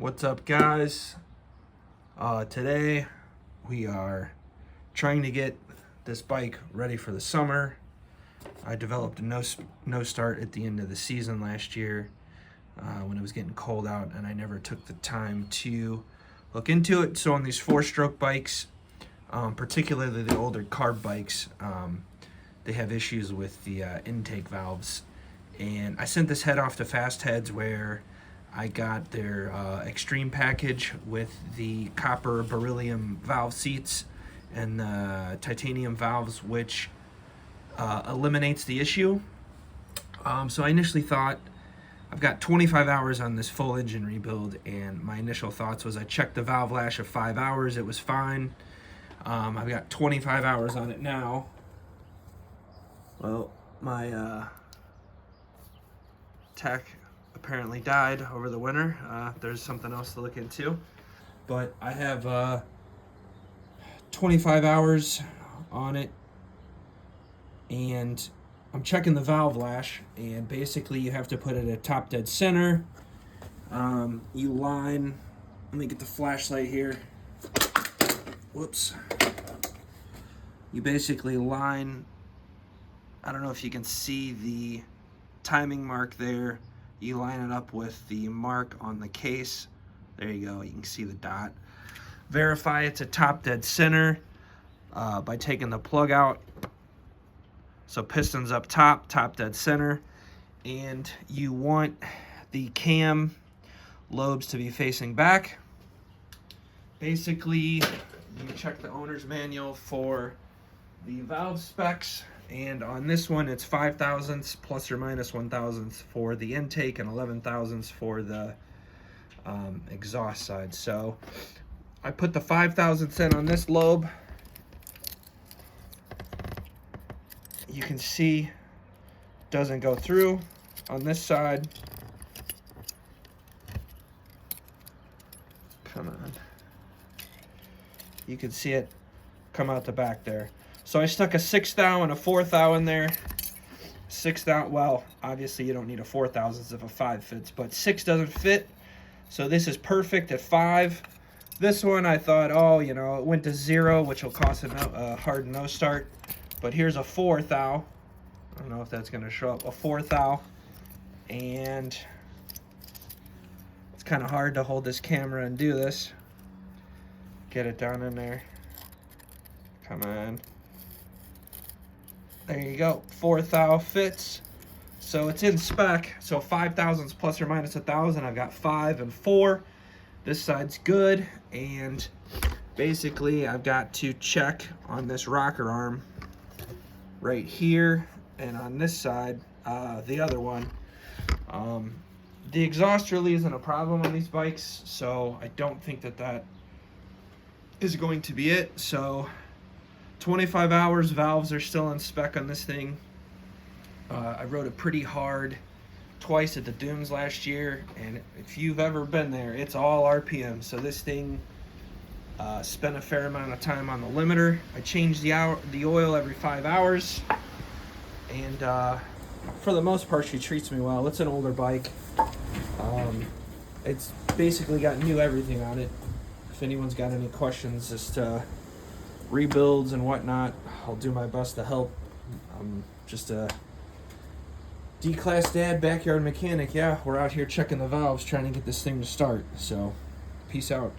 What's up, guys? Today we are trying to get this bike ready for the summer. I developed a no start at the end of the season last year when it was getting cold out, and I never took the time to look into it. So on these 4-stroke bikes, particularly the older carb bikes, they have issues with the intake valves. And I sent this head off to Fast Heads, where I got their extreme package with the copper beryllium valve seats and the titanium valves, which eliminates the issue. So I initially thought, I've got 25 hours on this full engine rebuild, and my initial thoughts was I checked the valve lash of 5 hours, it was fine. I've got 25 hours on it now. Well, my tech apparently died over the winter. There's something else to look into. But I have 25 hours on it, and I'm checking the valve lash, and basically you have to put it at top dead center. You line, let me get the flashlight here. Whoops. You basically line, I don't know if you can see the timing mark there. You line it up with the mark on the case. There you go, you can see the dot. Verify it's at top dead center by taking the plug out. So pistons up top, top dead center. And you want the cam lobes to be facing back. Basically, you check the owner's manual for the valve specs. And on this one, it's 5 thousandths plus or minus 1 thousandth for the intake and 11 thousandths for the exhaust side. So I put the 5 thousandths in on this lobe. You can see doesn't go through on this side. Come on. You can see it come out the back there. So I stuck a 6 thou and a 4 thou in there. 6 thou, well, obviously you don't need a 4 thousandths if a 5 fits, but 6 doesn't fit. So this is perfect at 5. This one I thought, oh, you know, it went to 0, which will cost a hard no start. But here's a 4 thou. I don't know if that's going to show up. A 4 thou. And it's kind of hard to hold this camera and do this. Get it down in there. Come on. There you go, 4 thou fits. So it's in spec, so 5 thousandths plus or minus 1 thousand. I've got 5 and 4. This side's good, and basically I've got to check on this rocker arm right here, and on this side, the other one. The exhaust really isn't a problem on these bikes, so I don't think that is going to be it. So 25 hours, valves are still in spec on this thing. I rode it pretty hard twice at the dunes last year, and if you've ever been there, it's all RPM. So this thing spent a fair amount of time on the limiter. I change the oil every 5 hours, and for the most part she treats me well. It's an older bike. It's basically got new everything on it. If anyone's got any questions as to rebuilds and whatnot, I'll do my best to help. I'm just a D-class dad, backyard mechanic. Yeah, we're out here checking the valves, trying to get this thing to start. So, peace out.